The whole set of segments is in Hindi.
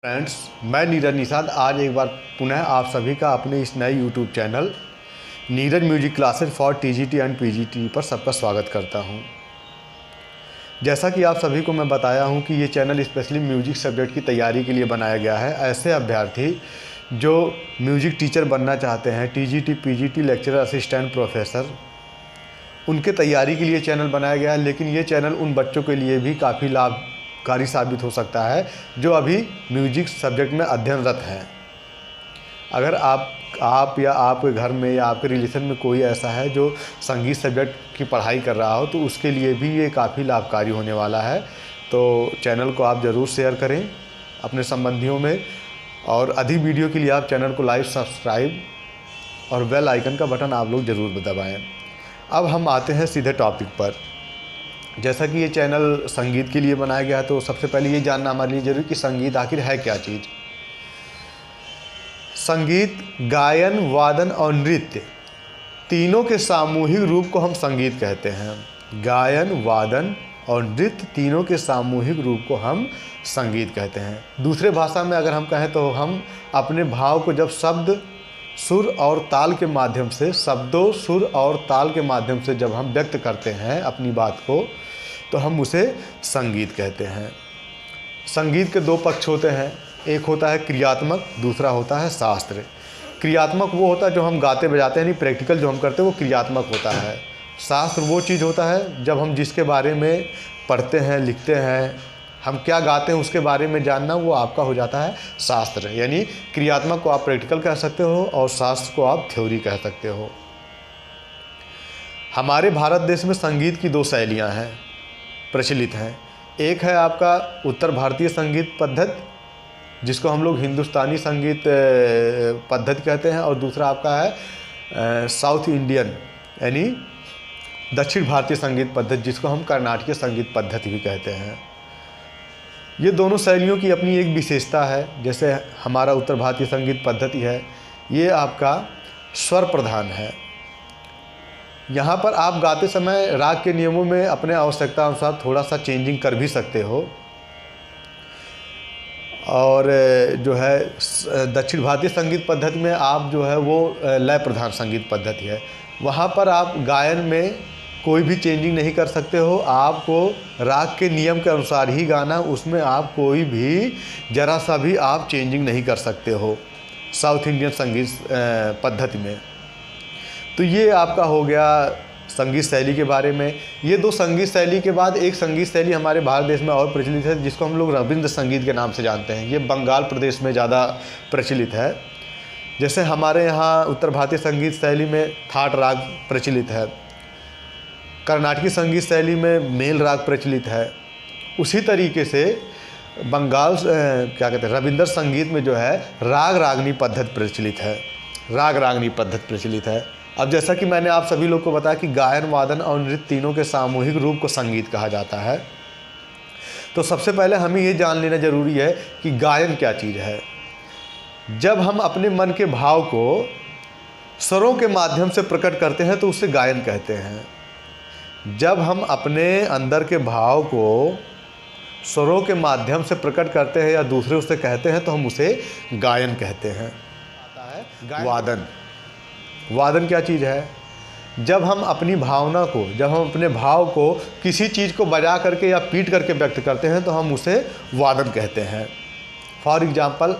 फ्रेंड्स, मैं नीरज निषाद आज एक बार पुनः आप सभी का अपने इस नए YouTube channel Neeraj music classes for TGT and PGT पर सबका स्वागत करता हूं। जैसा कि आप सभी को मैं बताया हूं कि ये चैनल स्पेशली म्यूजिक सब्जेक्ट की तैयारी के लिए बनाया गया है। ऐसे अभ्यर्थी जो म्यूजिक टीचर बनना चाहते हैं, TGT PGT lecturer assistant professor, उनके तैयारी के लिए चैनल बनाया गया है। लेकिन ये चैनल उन बच्चों के लिए भी काफ़ी लाभकारी साबित हो सकता है जो अभी म्यूजिक सब्जेक्ट में अध्ययनरत हैं। अगर आप या आपके घर में या आपके रिलेशन में कोई ऐसा है जो संगीत सब्जेक्ट की पढ़ाई कर रहा हो तो उसके लिए भी ये काफ़ी लाभकारी होने वाला है। तो चैनल को आप ज़रूर शेयर करें अपने संबंधियों में, और अधिक वीडियो के लिए आप चैनल को लाइक, सब्सक्राइब और बेल आइकन का बटन आप लोग ज़रूर दबाएँ। अब हम आते हैं सीधे टॉपिक पर। जैसा कि ये चैनल संगीत के लिए बनाया गया है तो सबसे पहले ये जानना हमारे लिए ज़रूरी कि संगीत आखिर है क्या चीज़। संगीत गायन, वादन और नृत्य तीनों के सामूहिक रूप को हम संगीत कहते हैं। गायन, वादन और नृत्य तीनों के सामूहिक रूप को हम संगीत कहते हैं। दूसरे भाषा में अगर हम कहें तो हम अपने भाव को जब शब्द, सुर और ताल के माध्यम से, शब्दों, सुर और ताल के माध्यम से जब हम व्यक्त करते हैं अपनी बात को, तो हम उसे संगीत कहते हैं। संगीत के दो पक्ष होते हैं, एक होता है क्रियात्मक, दूसरा होता है शास्त्र। क्रियात्मक वो होता है जो हम गाते बजाते हैं, यानी प्रैक्टिकल जो हम करते हैं वो क्रियात्मक होता है। शास्त्र वो चीज़ होता है जब हम जिसके बारे में पढ़ते हैं, लिखते हैं, हम क्या गाते हैं उसके बारे में जानना, वो आपका हो जाता है शास्त्र। यानी क्रियात्मक को आप प्रैक्टिकल कह सकते हो और शास्त्र को आप थ्योरी कह सकते हो। हमारे भारत देश में संगीत की दो शैलियाँ हैं, प्रचलित हैं। एक है आपका उत्तर भारतीय संगीत पद्धति, जिसको हम लोग हिंदुस्तानी संगीत पद्धति कहते हैं, और दूसरा आपका है साउथ इंडियन यानी दक्षिण भारतीय संगीत पद्धति, जिसको हम कर्नाटकीय संगीत पद्धति भी कहते हैं। ये दोनों शैलियों की अपनी एक विशेषता है। जैसे हमारा उत्तर भारतीय संगीत पद्धति है, ये आपका स्वर प्रधान है। यहाँ पर आप गाते समय राग के नियमों में अपने आवश्यकता अनुसार थोड़ा सा चेंजिंग कर भी सकते हो। और जो है दक्षिण भारतीय संगीत पद्धति में आप जो है वो लय प्रधान संगीत पद्धति है। वहाँ पर आप गायन में कोई भी चेंजिंग नहीं कर सकते हो, आपको राग के नियम के अनुसार ही गाना, उसमें आप कोई भी ज़रा सा भी आप चेंजिंग नहीं कर सकते हो साउथ इंडियन संगीत पद्धति में। तो ये आपका हो गया संगीत शैली के बारे में। ये दो संगीत शैली के बाद एक संगीत शैली हमारे भारत देश में और प्रचलित है, जिसको हम लोग रविंद्र संगीत के नाम से जानते हैं। ये बंगाल प्रदेश में ज़्यादा प्रचलित है। जैसे हमारे यहाँ उत्तर भारतीय संगीत शैली में थाट राग प्रचलित है, कर्नाटकी संगीत शैली में मेल राग प्रचलित है। उसी तरीके से बंगाल क्या कहते हैं रविंद्र संगीत में जो है राग रागनी पद्धति प्रचलित है, राग रागनी पद्धति प्रचलित है। अब जैसा कि मैंने आप सभी लोग को बताया कि गायन, वादन और नृत्य तीनों के सामूहिक रूप को संगीत कहा जाता है। तो सबसे पहले हमें ये जान लेना जरूरी है कि गायन क्या चीज़ है। जब हम अपने मन के भाव को स्वरों के माध्यम से प्रकट करते हैं तो उसे गायन कहते हैं। जब हम अपने अंदर के भाव को स्वरों के माध्यम से प्रकट करते हैं या दूसरे उसे कहते हैं तो हम उसे गायन कहते हैं। आता है वादन। वादन क्या चीज़ है? जब हम अपनी भावना को, जब हम अपने भाव को किसी चीज़ को बजा करके या पीट करके व्यक्त करते हैं तो हम उसे वादन कहते हैं। फॉर एग्जाम्पल,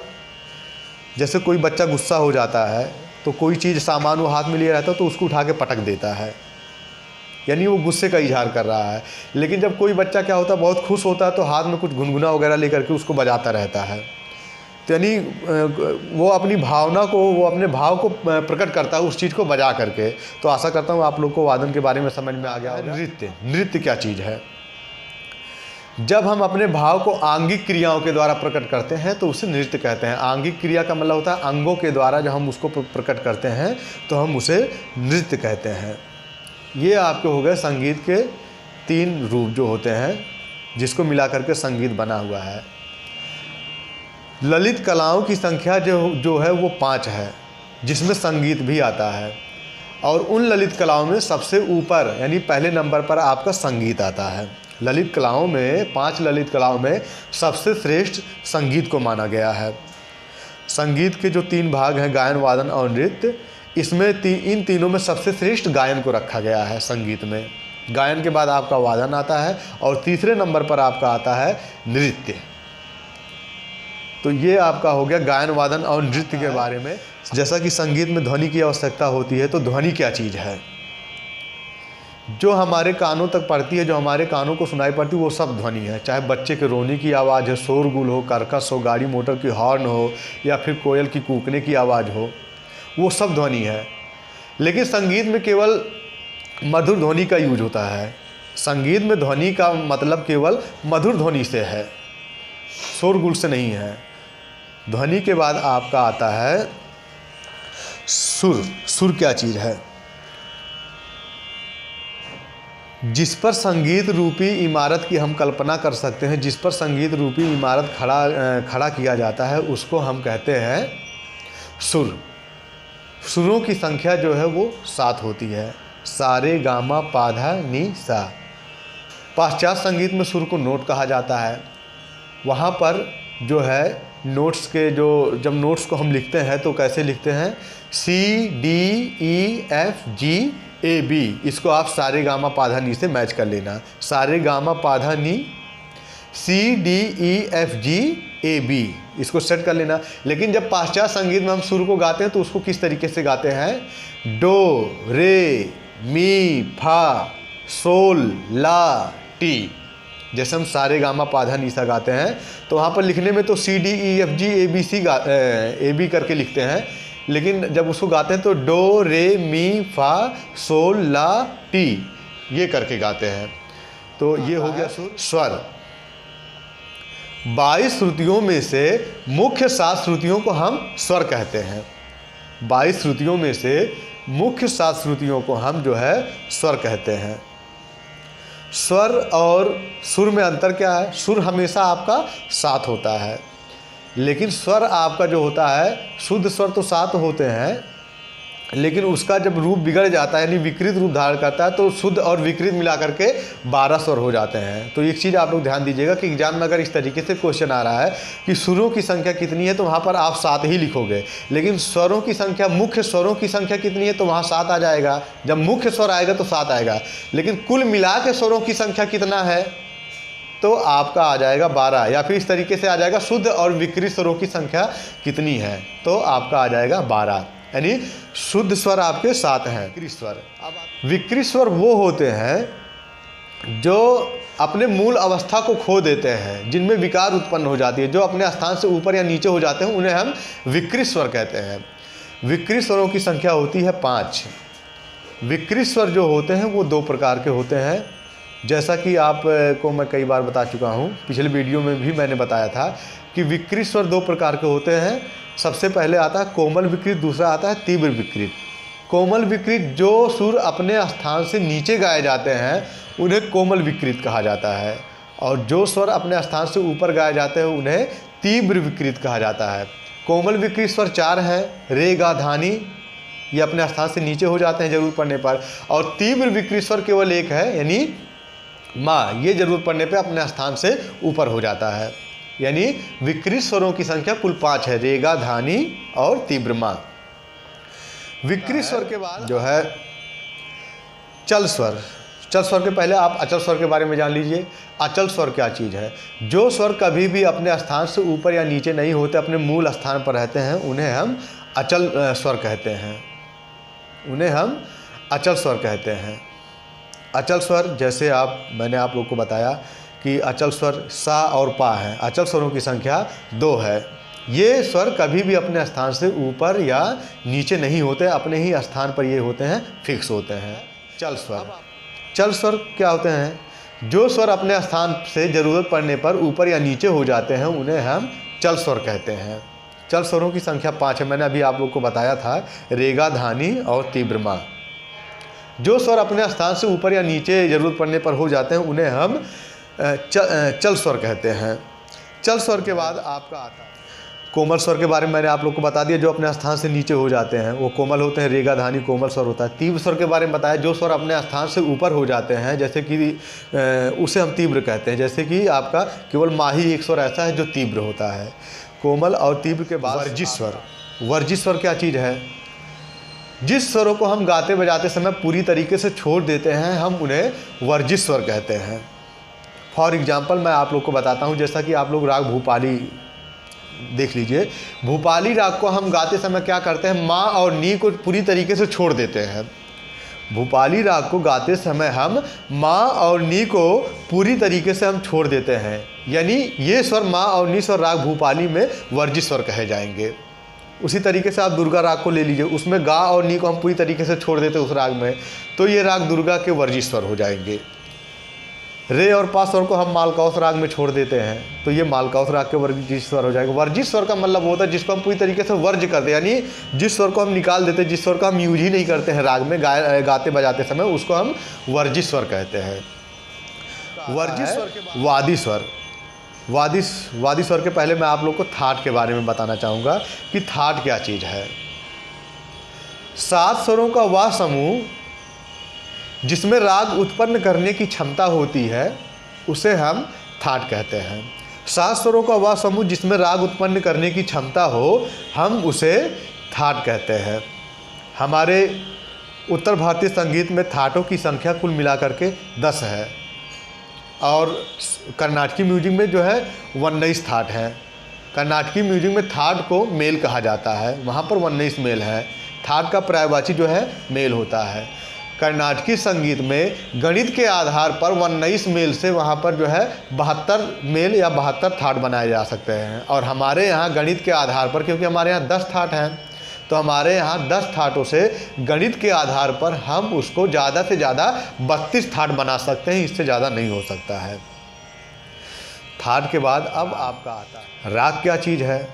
जैसे कोई बच्चा गुस्सा हो जाता है तो कोई चीज़ सामान वो हाथ में लिए रहता है तो उसको उठा के पटक देता है, यानी वो गुस्से का इजहार कर रहा है। लेकिन जब कोई बच्चा क्या होता है, बहुत खुश होता है तो हाथ में कुछ गुनगुना वगैरह लेकर के उसको बजाता रहता है। तो यानी वो अपनी भावना को, वो अपने भाव को प्रकट करता है उस चीज़ को बजा करके। तो आशा करता हूँ आप लोग को वादन के बारे में समझ में आ गया होगा। नृत्य, नृत्य क्या चीज़ है? जब हम अपने भाव को आंगिक क्रियाओं के द्वारा प्रकट करते हैं तो उसे नृत्य कहते हैं। आंगिक क्रिया का मतलब होता है अंगों के द्वारा जब हम उसको प्रकट करते हैं तो हम उसे नृत्य कहते हैं। ये आपके हो गए संगीत के तीन रूप जो होते हैं, जिसको मिला करके संगीत बना हुआ है। ललित कलाओं की संख्या जो है वो 5 है, जिसमें संगीत भी आता है। और उन ललित कलाओं में सबसे ऊपर यानी पहले नंबर पर आपका संगीत आता है। ललित कलाओं में 5 ललित कलाओं में सबसे श्रेष्ठ संगीत को माना गया है। संगीत के जो 3 भाग हैं, गायन, वादन और नृत्य, इसमें इन तीनों में सबसे श्रेष्ठ गायन को रखा गया है। संगीत में गायन के बाद आपका वादन आता है और तीसरे नंबर पर आपका आता है नृत्य। तो ये आपका हो गया गायन, वादन और नृत्य के बारे में। जैसा कि संगीत में ध्वनि की आवश्यकता होती है, तो ध्वनि क्या चीज़ है? जो हमारे कानों तक पड़ती है, जो हमारे कानों को सुनाई पड़ती है, वो सब ध्वनि है। चाहे बच्चे के रोने की आवाज़ है, शोरगुल हो, कर्कश हो, गाड़ी मोटर की हॉर्न हो, या फिर कोयल की कूकने की आवाज़ हो, वो सब ध्वनि है। लेकिन संगीत में केवल मधुर ध्वनि का यूज होता है। संगीत में ध्वनि का मतलब केवल मधुर ध्वनि से है, शोरगुल से नहीं है। ध्वनि के बाद आपका आता है सुर। सुर क्या चीज़ है? जिस पर संगीत रूपी इमारत की हम कल्पना कर सकते हैं, जिस पर संगीत रूपी इमारत खड़ा किया जाता है, उसको हम कहते हैं सुर। सुरों की संख्या जो है वो 7 होती है। सा रे गा मा पा धा नी सा। पाश्चात्य संगीत में सुर को नोट कहा जाता है। वहाँ पर जो है नोट्स के जब नोट्स को हम लिखते हैं तो कैसे लिखते हैं? C D E F G A B. इसको आप सा रे गा मा पा धा नी से मैच कर लेना। सा रे गा मा पा धा नी, C D E F G A B, इसको सेट कर लेना। लेकिन जब पाश्चात्य संगीत में हम सुर को गाते हैं तो उसको किस तरीके से गाते हैं? डो रे मी फा सोल ला टी। जैसे हम सा रे गा मा पा धा नी सा गाते हैं तो वहाँ पर लिखने में तो C D E F G A B C A B करके लिखते हैं, लेकिन जब उसको गाते हैं तो डो रे मी फा सोल ला टी ये करके गाते हैं। तो ये हो गया स्वर। 22 श्रुतियों में से मुख्य 7 श्रुतियों को हम स्वर कहते हैं। 22 श्रुतियों में से मुख्य 7 श्रुतियों को हम जो है स्वर कहते हैं। स्वर और सुर में अंतर क्या है? सुर हमेशा आपका 7 होता है, लेकिन स्वर आपका जो होता है, शुद्ध स्वर तो 7 होते हैं, लेकिन उसका जब रूप बिगड़ जाता है, यानी विकृत रूप धारण करता है, तो शुद्ध और विकृत मिला करके 12 स्वर हो जाते हैं। तो एक चीज़ आप लोग ध्यान दीजिएगा कि एग्जाम में अगर इस तरीके से क्वेश्चन आ रहा है कि सुरों की संख्या कितनी है, तो वहाँ पर आप 7 ही लिखोगे, लेकिन स्वरों की संख्या, मुख्य स्वरों की संख्या कितनी है, तो वहाँ 7 आ जाएगा। जब मुख्य स्वर आएगा तो 7 आएगा, लेकिन कुल मिला के स्वरों की संख्या कितना है, तो आपका आ जाएगा 12। या फिर इस तरीके से आ जाएगा शुद्ध और विकृत स्वरों की संख्या कितनी है, तो आपका आ जाएगा 12। यानी शुद्ध स्वर आपके 7 हैं। विकृत स्वर, विकृत स्वर वो होते हैं जो अपने मूल अवस्था को खो देते हैं, जिनमें विकार उत्पन्न हो जाती है, जो अपने स्थान से ऊपर या नीचे हो जाते हैं, उन्हें हम विकृत स्वर कहते हैं। विकृत स्वरों की संख्या होती है 5। विकृत स्वर जो होते हैं वो 2 प्रकार के होते हैं। जैसा कि आपको मैं कई बार बता चुका हूँ, पिछले वीडियो में भी मैंने बताया था कि विकृत स्वर 2 प्रकार के होते हैं। सबसे पहले आता है कोमल विकृत, दूसरा आता है तीव्र विकृत। कोमल विकृत, जो सुर अपने स्थान से नीचे गाए जाते हैं उन्हें कोमल विकृत कहा जाता है, और जो स्वर अपने स्थान से ऊपर गाए जाते हैं उन्हें तीव्र विकृत कहा जाता है। कोमल विकृत स्वर 4 हैं, रे गा धा नी, ये अपने स्थान से नीचे हो जाते हैं जरूरत पड़ने पर। और तीव्र विकृत स्वर केवल 1 है, यानी माँ, ये जरूरत पड़ने पे अपने स्थान से ऊपर हो जाता है। यानी विकृत स्वरों की संख्या कुल 5 है, रेगा, धानी और तीव्र माँ। विकृत स्वर के बाद जो है चल स्वर। चल स्वर के पहले आप अचल स्वर के बारे में जान लीजिए। अचल स्वर क्या चीज़ है? जो स्वर कभी भी अपने स्थान से ऊपर या नीचे नहीं होते, अपने मूल स्थान पर रहते हैं, उन्हें हम अचल स्वर कहते हैं। उन्हें हम अचल स्वर कहते हैं। अचल स्वर, जैसे मैंने आप लोग को बताया कि अचल स्वर सा और पा है। अचल स्वरों की संख्या 2 है। ये स्वर कभी भी अपने स्थान से ऊपर या नीचे नहीं होते, अपने ही स्थान पर ये होते हैं, फिक्स होते हैं। चल स्वर। चल स्वर क्या होते हैं? जो स्वर अपने स्थान से ज़रूरत पड़ने पर ऊपर या नीचे हो जाते हैं, उन्हें हम चल स्वर कहते हैं। चल स्वरों की संख्या 5 है। मैंने अभी आप लोग को बताया था, रेगा, धानी और तीव्र माँ। जो स्वर अपने स्थान से ऊपर या नीचे ज़रूरत पड़ने पर हो जाते हैं, उन्हें हम चल स्वर कहते हैं। चल स्वर के बाद आपका आता है कोमल स्वर के बारे में मैंने आप लोग को बता दिया, जो अपने स्थान से नीचे हो जाते हैं वो कोमल होते हैं। रेगा धानी कोमल स्वर होता है। तीव्र स्वर के बारे में बताया, जो स्वर अपने स्थान से ऊपर हो जाते हैं, जैसे कि उसे हम तीव्र कहते हैं। जैसे कि आपका केवल माही एक स्वर ऐसा है जो तीव्र होता है। कोमल और तीव्र के बाद वर्जित स्वर। वर्जित स्वर क्या चीज़ है? जिस स्वरों को हम गाते बजाते समय पूरी तरीके से छोड़ देते हैं, हम उन्हें वर्जित स्वर कहते हैं। फॉर एग्जाम्पल मैं आप लोग को बताता हूँ, जैसा कि आप लोग राग भूपाली देख लीजिए। भूपाली राग को हम गाते समय क्या करते हैं, माँ और नी को पूरी तरीके से छोड़ देते हैं। भूपाली राग को गाते समय हम माँ और नी को पूरी तरीके से हम छोड़ देते हैं, यानी ये स्वर माँ और नी स्वर राग भूपाली में वर्जित स्वर कहे जाएंगे। उसी तरीके से आप दुर्गा राग को ले लीजिए, उसमें गा और नी को हम पूरी तरीके से छोड़ देते हैं उस राग में, तो ये राग दुर्गा के वर्जित स्वर हो जाएंगे। रे और पा स्वर को हम मालकाउस राग में छोड़ देते हैं, तो ये मालकाउस राग के वर्जित स्वर हो जाएगा। वर्जित स्वर का मतलब होता है जिसको हम पूरी तरीके से वर्ज करते हैं, यानी जिस स्वर को हम निकाल देते हैं, जिस स्वर को हम यूज ही नहीं करते हैं राग में गाते बजाते समय, उसको हम वर्जित स्वर कहते हैं। वर्जित स्वर के वादी स्वर। वादी स्वर के पहले मैं आप लोग को थाट के बारे में बताना चाहूँगा कि थाट क्या चीज़ है। 7 स्वरों का वह समूह जिसमें राग उत्पन्न करने की क्षमता होती है, उसे हम थाट कहते हैं। 7 स्वरों का वह समूह जिसमें राग उत्पन्न करने की क्षमता हो, हम उसे थाट कहते हैं। हमारे उत्तर भारतीय संगीत में थाटों की संख्या कुल मिलाकर के 10 है, और कर्नाटकी म्यूजिक में जो है 19 थाट हैं। कर्नाटकी म्यूजिक में थाट को मेल कहा जाता है, वहाँ पर 19 मेल है। थाट का पर्यायवाची जो है मेल होता है। कर्नाटकी संगीत में गणित के आधार पर 19 मेल से वहाँ पर जो है 72 मेल या 72 थाट बनाए जा सकते हैं। और हमारे यहाँ गणित के आधार पर, क्योंकि हमारे यहाँ 10 थाट हैं, तो हमारे यहाँ 10 थाटों से गणित के आधार पर हम उसको ज़्यादा से ज़्यादा 32 थाट बना सकते हैं, इससे ज़्यादा नहीं हो सकता है। थाट के बाद अब आपका आता है राग क्या चीज़ है।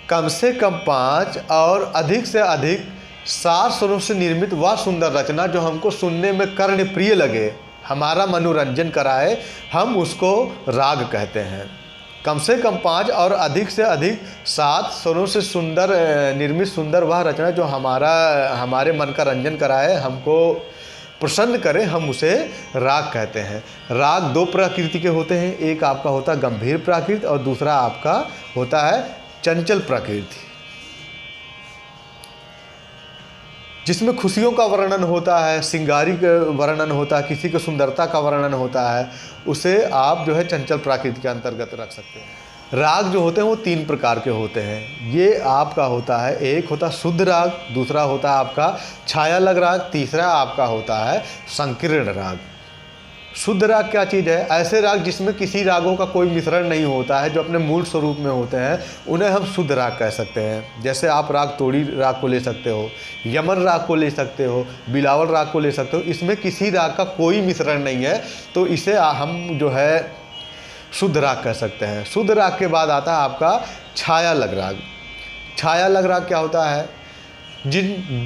कम से कम 5 और अधिक से अधिक 7 स्वरों से निर्मित वह सुंदर रचना जो हमको सुनने में कर्ण प्रिय लगे, हमारा मनोरंजन कराए, हम उसको राग कहते हैं। कम से कम 5 और अधिक से अधिक 7 स्वरों से निर्मित सुंदर वह रचना जो हमारे मन का रंजन कराए, हमको प्रसन्न करे, हम उसे राग कहते हैं। राग 2 प्रकृति के होते हैं, एक आपका होता है गंभीर प्रकृति और दूसरा आपका होता है चंचल प्रकृति, जिसमें खुशियों का वर्णन होता है, श्रृंगारी का वर्णन होता है, किसी की सुंदरता का वर्णन होता है, उसे आप जो है चंचल प्रकृति के अंतर्गत रख सकते हैं। राग जो होते हैं वो 3 प्रकार के होते हैं। ये आपका होता है, एक होता है शुद्ध राग, दूसरा होता है आपका छाया लग राग, तीसरा आपका होता है संकीर्ण राग। शुद्ध राग क्या चीज़ है? ऐसे राग जिसमें किसी रागों का कोई मिश्रण नहीं होता है, जो अपने मूल स्वरूप में होते हैं, उन्हें हम शुद्ध राग कह सकते हैं। जैसे आप राग तोड़ी राग को ले सकते हो, यमन राग को ले सकते हो, बिलावल राग को ले सकते हो, इसमें किसी राग का कोई मिश्रण नहीं है, तो इसे हम जो है शुद्ध राग कह सकते हैं। शुद्ध राग के बाद आता है आपका छाया लग राग। छाया लग राग क्या होता है?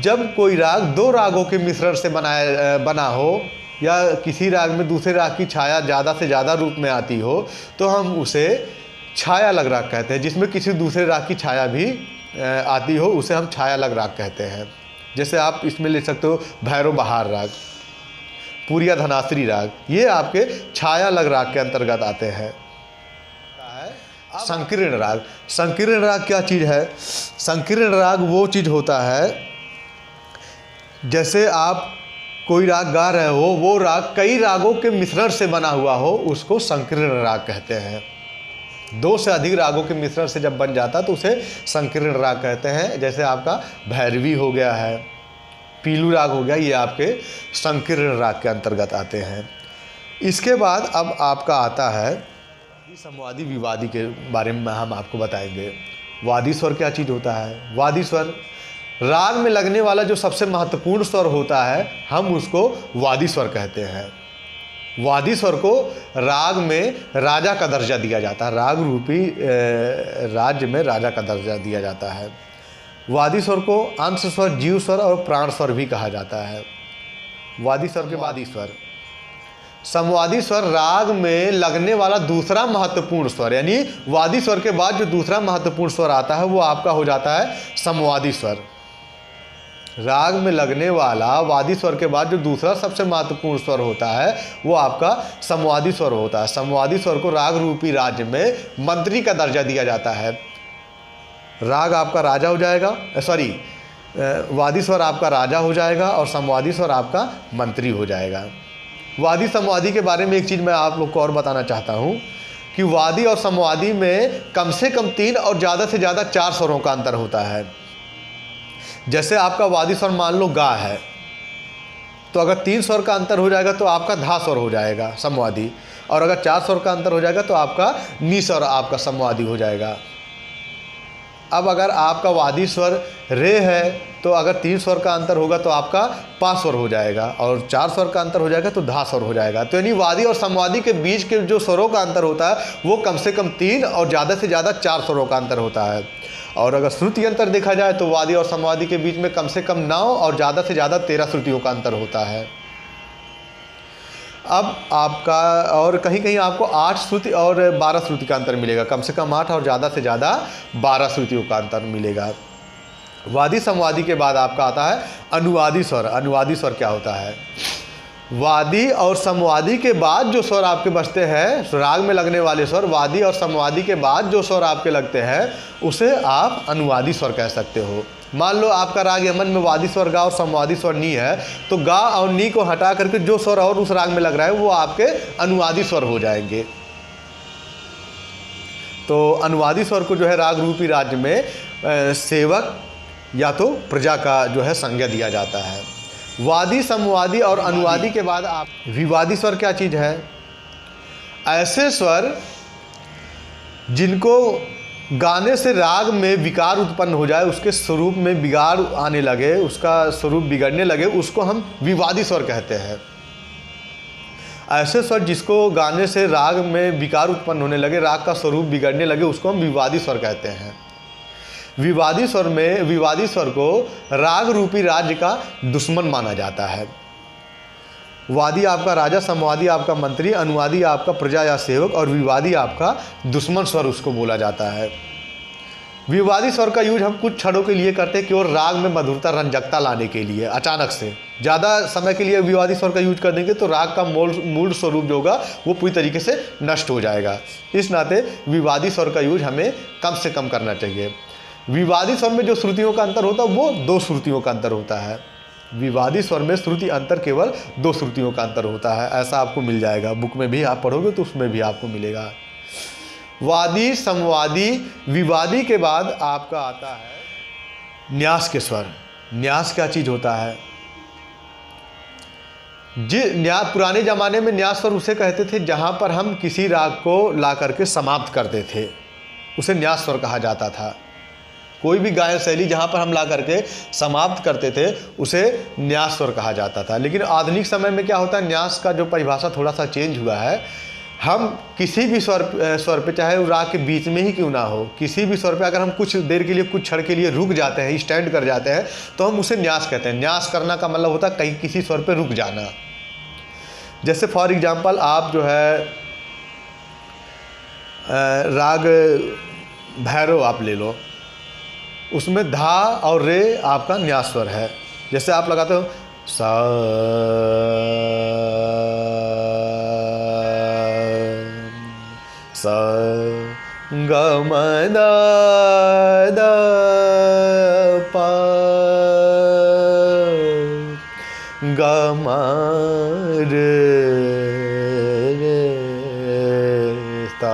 जब कोई राग 2 रागों के मिश्रण से बना हो, या किसी राग में दूसरे राग की छाया ज़्यादा से ज़्यादा रूप में आती हो, तो हम उसे छाया लग राग कहते हैं। जिसमें किसी दूसरे राग की छाया भी आती हो, उसे हम छाया लग राग कहते हैं। जैसे आप इसमें ले सकते हो भैरव बहार राग, पूरिया धनाश्री राग, ये आपके छाया लग राग के अंतर्गत आते हैं। संकीर्ण राग। संकीर्ण राग क्या चीज़ है? संकीर्ण राग वो चीज़ होता है, जैसे आप कोई राग गा रहे हो, वो राग कई रागों के मिश्रण से बना हुआ हो, उसको संकीर्ण राग कहते हैं। 2 से अधिक रागों के मिश्रण से जब बन जाता तो उसे संकीर्ण राग कहते हैं। जैसे आपका भैरवी हो गया है, पीलू राग हो गया, ये आपके संकीर्ण राग के अंतर्गत आते हैं। इसके बाद अब आपका आता है समवादी विवादी के बारे में हम आपको बताएंगे। वादी स्वर क्या चीज़ होता है? वादी स्वर राग में लगने वाला जो सबसे महत्वपूर्ण स्वर होता है, हम उसको वादी स्वर कहते हैं। वादी स्वर को राग में राजा का दर्जा दिया जाता है, राग रूपी राज्य में राजा का दर्जा दिया जाता है। वादी स्वर को अंश स्वर, जीव स्वर और प्राण स्वर भी कहा जाता है। वादी स्वर के वादी स्वर। समवादी स्वर राग में लगने वाला दूसरा महत्वपूर्ण स्वर, यानी वादी स्वर के बाद जो दूसरा महत्वपूर्ण स्वर आता है वो आपका हो जाता है समवादी स्वर। राग में लगने वाला वादी स्वर के बाद जो दूसरा सबसे महत्वपूर्ण स्वर होता है वो आपका समवादी स्वर होता है। समवादी स्वर को राग रूपी राज्य में मंत्री का दर्जा दिया जाता है। राग आपका राजा हो जाएगा, वादी स्वर आपका राजा हो जाएगा और समवादी स्वर आपका मंत्री हो जाएगा। वादी समवादी के बारे में एक चीज़ मैं आप लोग को और बताना चाहता हूँ कि वादी और समवादी में कम से कम 3 और ज़्यादा से ज़्यादा 4 स्वरों का अंतर होता है। जैसे आपका वादी स्वर मान लो गा है, तो अगर 3 स्वर का अंतर हो जाएगा तो आपका धा स्वर हो जाएगा समवादी, और अगर 4 स्वर का अंतर हो जाएगा तो आपका नी स्वर आपका समवादी हो जाएगा। अब अगर आपका वादी स्वर रे है तो अगर 3 स्वर का अंतर होगा तो आपका पा स्वर हो जाएगा, और 4 स्वर का अंतर हो जाएगा तो धा स्वर हो जाएगा। तो यानी वादी और समवादी के बीच के जो स्वरों का अंतर होता है वो कम से कम 3 और ज़्यादा से ज़्यादा 4 स्वरों का अंतर होता है। और अगर श्रुति अंतर देखा जाए तो वादी और समवादी के बीच में कम से कम 9 और ज़्यादा से ज़्यादा 13 श्रुतियों का अंतर होता है। अब आपका और कहीं कहीं आपको 8 श्रुति और 12 श्रुति का अंतर मिलेगा, कम से कम 8 और ज़्यादा से ज़्यादा 12 श्रुतियों का अंतर मिलेगा। वादी समवादी के बाद आपका आता है अनुवादी स्वर। अनुवादी स्वर क्या होता है? वादी और समवादी के बाद जो स्वर आपके बचते हैं, राग में लगने वाले स्वर, वादी और समवादी के बाद जो स्वर आपके लगते हैं उसे आप अनुवादी स्वर कह सकते हो। मान लो आपका राग यमन में वादी स्वर गा और समवादी स्वर नी है, तो गा और नी को हटा करके जो स्वर और उस राग में लग रहा है वो आपके अनुवादी स्वर हो जाएंगे। तो अनुवादी स्वर को जो है राग रूपी राज्य में सेवक या तो प्रजा का जो है संज्ञा दिया जाता है। वादी समवादी और अनुवादी के बाद आप विवादी स्वर क्या चीज़ है? ऐसे स्वर जिनको गाने से राग में विकार उत्पन्न हो जाए, उसके स्वरूप में बिगाड़ आने लगे, उसका स्वरूप बिगड़ने लगे, उसको हम विवादी स्वर कहते हैं। ऐसे स्वर जिसको गाने से राग में विकार उत्पन्न होने लगे, राग का स्वरूप बिगड़ने लगे, उसको हम विवादी स्वर कहते हैं। विवादी स्वर को राग रूपी राज्य का दुश्मन माना जाता है। वादी आपका राजा, समवादी आपका मंत्री, अनुवादी आपका प्रजा या सेवक, और विवादी आपका दुश्मन स्वर उसको बोला जाता है। विवादी स्वर का यूज हम कुछ क्षणों के लिए करते हैं केवल राग में मधुरता, रंजकता लाने के लिए। अचानक से ज़्यादा समय के लिए विवादी स्वर का यूज कर देंगे तो राग का मूल स्वरूप जो होगा वो पूरी तरीके से नष्ट हो जाएगा। इस नाते विवादी स्वर का यूज हमें कम से कम करना चाहिए। विवादी स्वर में जो श्रुतियों का अंतर होता है वो 2 श्रुतियों का अंतर होता है। विवादी स्वर में श्रुति अंतर केवल 2 श्रुतियों का अंतर होता है। ऐसा आपको मिल जाएगा, बुक में भी आप पढ़ोगे तो उसमें भी आपको मिलेगा। वादी समवादी विवादी के बाद आपका आता है न्यास के स्वर। न्यास क्या चीज़ होता है? पुराने ज़माने में न्यास स्वर उसे कहते थे जहाँ पर हम किसी राग को ला करके समाप्त करते थे, उसे न्यास स्वर कहा जाता था। कोई भी गायन शैली जहाँ पर हम ला करके समाप्त करते थे उसे न्यास स्वर कहा जाता था। लेकिन आधुनिक समय में क्या होता है, न्यास का जो परिभाषा थोड़ा सा चेंज हुआ है। हम किसी भी स्वर पे, चाहे वो राग के बीच में ही क्यों ना हो, किसी भी स्वर पे अगर हम कुछ देर के लिए, कुछ क्षण के लिए रुक जाते हैं, स्टैंड कर जाते हैं, तो हम उसे न्यास कहते हैं। न्यास करना का मतलब होता है कहीं किसी स्वर पे रुक जाना। जैसे फॉर एग्जाम्पल आप जो है राग भैरव आप ले लो, उसमें धा और रे आपका न्यास स्वर है। जैसे आप लगाते हो सा सा ग म द द पा ग म रे सा।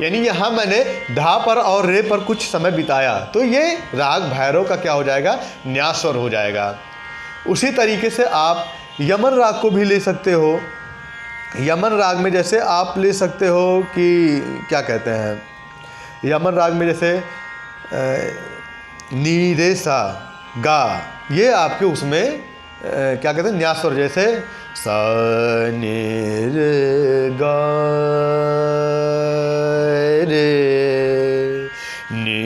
यानी यहाँ मैंने धा पर और रे पर कुछ समय बिताया, तो ये राग भैरव का क्या हो जाएगा, न्यास स्वर हो जाएगा। उसी तरीके से आप यमन राग को भी ले सकते हो। यमन राग में जैसे आप ले सकते हो कि क्या कहते हैं, यमन राग में जैसे नी रे सा गा, ये आपके उसमें क्या कहते हैं, न्यास स्वर। जैसे सा नी रे गा रे नी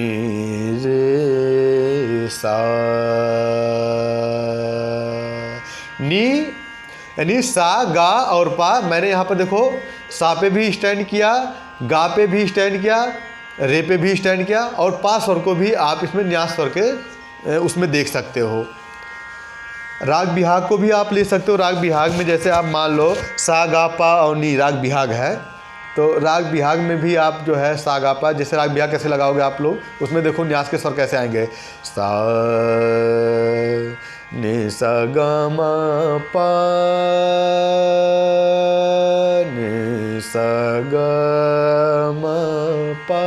रे सा। नी यानी सा, गा और पा, मैंने यहाँ पर देखो सा पे भी स्टैंड किया, गा पे भी स्टैंड किया, रे पे भी स्टैंड किया, और पा स्वर को भी आप इसमें न्यास स्वर के उसमें देख सकते हो। राग बिहाग को भी आप ले सकते हो। राग बिहाग में जैसे आप मान लो सा, गा, पा और नी राग बिहाग है, तो राग बिहाग में भी आप जो है सा, गा, पा, जैसे राग बिहाग कैसे लगाओगे आप लोग, उसमें देखो न्यास के स्वर कैसे आएंगे, सा नि सा गा मा पा, नि सा गा मा पा,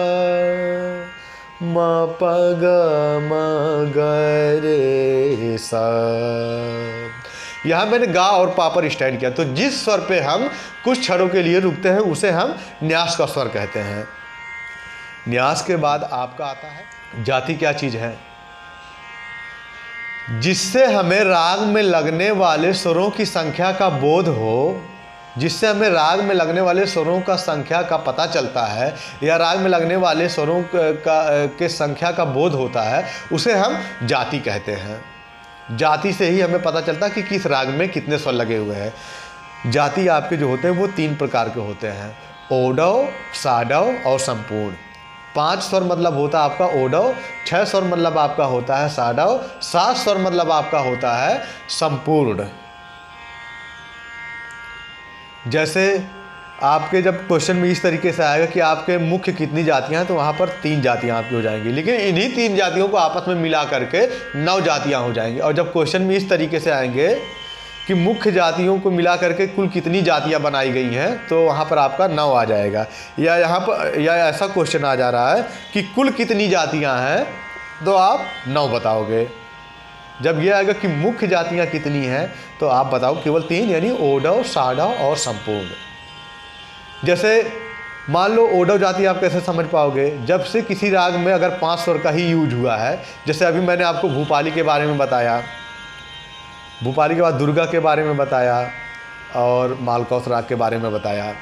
मा पा गा मा गा रे सा। यहाँ मैंने गा और पा पर स्टैंड किया, तो जिस स्वर पे हम कुछ क्षणों के लिए रुकते हैं उसे हम न्यास का स्वर कहते हैं। न्यास के बाद आपका आता है जाति। क्या चीज़ है? जिससे हमें राग में लगने वाले स्वरों की संख्या का बोध हो, जिससे हमें राग में लगने वाले स्वरों का संख्या का पता चलता है या राग में लगने वाले स्वरों के संख्या का बोध होता है, उसे हम जाति कहते हैं। जाति से ही हमें पता चलता है कि किस राग में कितने स्वर लगे हुए हैं। जाति आपके जो होते हैं वो 3 प्रकार के होते हैं, ओडव, साडव और संपूर्ण। 5 स्वर मतलब होता है आपका ओडव, 6 स्वर मतलब आपका होता है साडव, 7 स्वर मतलब आपका होता है संपूर्ण। जैसे आपके जब क्वेश्चन में इस तरीके से आएगा कि आपके मुख्य कितनी जातियां हैं, तो वहाँ पर 3 जातियां आपकी हो जाएंगी, लेकिन इन्हीं 3 जातियों को आपस में मिला करके 9 जातियां हो जाएंगी। और जब क्वेश्चन में इस तरीके से आएंगे कि मुख्य जातियों को मिला करके कुल कितनी जातियां बनाई गई हैं, तो वहाँ पर आपका 9 आ जाएगा। या यहाँ पर या ऐसा क्वेश्चन आ जा रहा है कि कुल कितनी जातियाँ हैं, तो आप 9 बताओगे। जब ये आएगा कि मुख्य जातियाँ कितनी हैं, तो आप बताओ केवल 3, यानी ओडव, साडव और संपूर्ण। जैसे मान लो ओडव जाति आप कैसे समझ पाओगे, जब से किसी राग में अगर 5 स्वर का ही यूज हुआ है, जैसे अभी मैंने आपको भूपाली के बारे में बताया, भूपाली के बाद दुर्गा के बारे में बताया और मालकौस राग के बारे में बताया।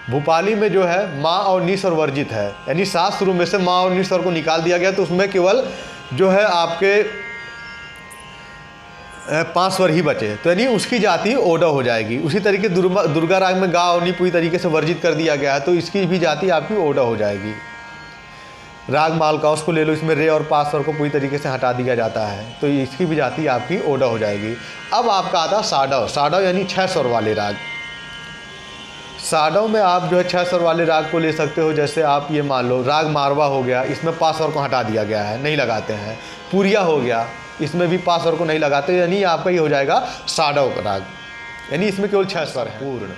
भूपाली में जो है माँ और नी स्वर वर्जित है, यानी 7 सुरों में से माँ और नी स्वर को निकाल दिया गया, तो उसमें केवल जो है आपके 5 स्वर ही बचे, तो यानी उसकी जाति ओडव हो जाएगी। उसी तरीके दुर्गा राग में गा और नी पूरी तरीके से वर्जित कर दिया गया है, तो इसकी भी जाति आपकी ओडव हो जाएगी। राग मालकौस को ले लो, इसमें रे और पा स्वर को पूरी तरीके से हटा दिया जाता है, तो इसकी भी जाति आपकी ओडव हो जाएगी। अब आपका आता है साडव। साडव यानी 6 स्वर वाले राग। साडव में आप जो है 6 स्वर वाले राग को ले सकते हो। जैसे आप ये मान लो राग मारवा हो गया, इसमें 5 स्वर को हटा दिया गया है, नहीं लगाते हैं। पुरिया हो गया, इसमें भी 5 स्वर को नहीं लगाते, यानी आपका ये हो जाएगा साडव राग, यानी इसमें केवल 6 स्वर है। पूर्ण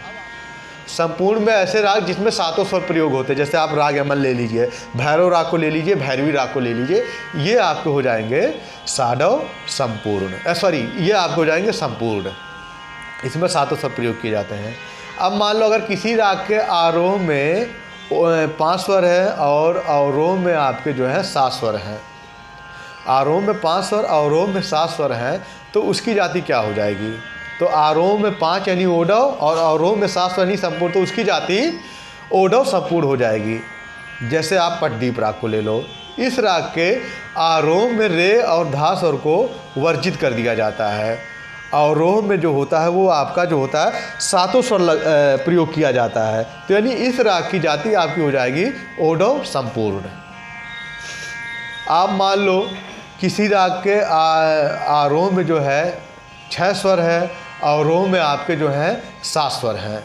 संपूर्ण में ऐसे राग जिसमें 7 स्वर प्रयोग होते हैं, जैसे आप राग यमन ले लीजिए, भैरव राग को ले लीजिए, भैरवी राग को ले लीजिए, ये आपके हो जाएंगे साडव संपूर्ण, सॉरी ये आपके हो जाएंगे संपूर्ण। इसमें 7 स्वर प्रयोग किए जाते हैं। अब मान लो अगर किसी राग के आरोह में 5 स्वर है और अवरोह में आपके जो है 7 स्वर हैं, आरोह में 5 स्वर, अवरोह में 7 स्वर हैं, तो उसकी जाति क्या हो जाएगी? तो आरोह में 5 यानी ओडव और अवरोह में 7 स्वर यानी संपूर्ण, तो उसकी जाति ओडव संपूर्ण हो जाएगी। जैसे आप पट्टदीप राग को ले लो, इस राग के आरोह में रे और धा स्वर को वर्जित कर दिया जाता है, अवरोह में जो होता है वो आपका जो होता है 7 स्वर प्रयोग किया जाता है, तो यानी इस राग की जाति आपकी हो जाएगी ओडव संपूर्ण। आप मान लो किसी राग के आरोह में जो है 6 स्वर है, अवरोह में आपके जो है 7 स्वर हैं।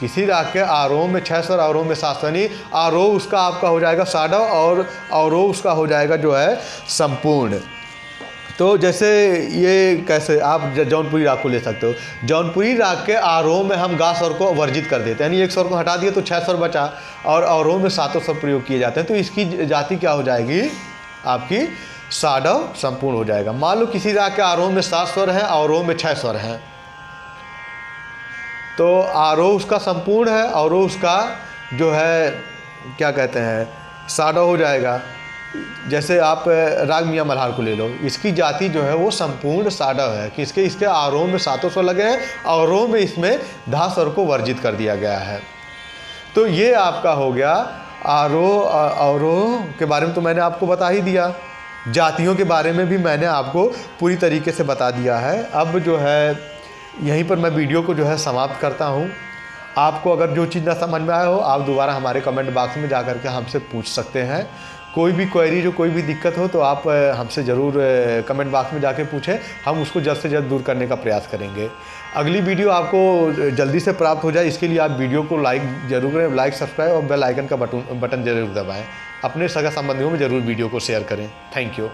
किसी राग के आरोह में 6 स्वर, अवरोह में 7 स्वर, यानी आरोह उसका आपका हो जाएगा साडव और अवरोह उसका हो जाएगा जो है संपूर्ण। तो जैसे ये कैसे आप जौनपुरी राग को ले सकते हो, जौनपुरी राग के आरोह में हम गा स्वर को वर्जित कर देते हैं, यानी 1 स्वर को हटा दिया तो 6 स्वर बचा, और अवरोह में 7 स्वर प्रयोग किए जाते हैं, तो इसकी जाति क्या हो जाएगी? आपकी साडव संपूर्ण हो जाएगा। मान लो किसी राग के आरोह में 7 स्वर हैं, अवरोह में 6 स्वर हैं, तो आरोह उसका संपूर्ण है, अवरोह उसका जो है क्या कहते हैं साडव हो जाएगा। जैसे आप राग मियाँ मल्हार को ले लो, इसकी जाति जो है वो संपूर्ण साडव है कि इसके आरोह में 7 स्वर लगे हैं, अवरोह में इसमें धा स्वर को वर्जित कर दिया गया है। तो ये आपका हो गया आरोह अवरोह के बारे में, तो मैंने आपको बता ही दिया। जातियों के बारे में भी मैंने आपको पूरी तरीके से बता दिया है। अब जो है यहीं पर मैं वीडियो को जो है समाप्त करता हूँ। आपको अगर जो चीज़ ना समझ में आया हो, आप दोबारा हमारे कमेंट बॉक्स में जा कर के हमसे पूछ सकते हैं। कोई भी क्वेरी, जो कोई भी दिक्कत हो तो आप हमसे ज़रूर कमेंट बॉक्स में जाके पूछें, हम उसको जल्द से जल्द दूर करने का प्रयास करेंगे। अगली वीडियो आपको जल्दी से प्राप्त हो जाए, इसके लिए आप वीडियो को लाइक जरूर करें, लाइक, सब्सक्राइब और बेल आइकन का बटन जरूर दबाएं। अपने सगा संबंधियों में ज़रूर वीडियो को शेयर करें। Thank you.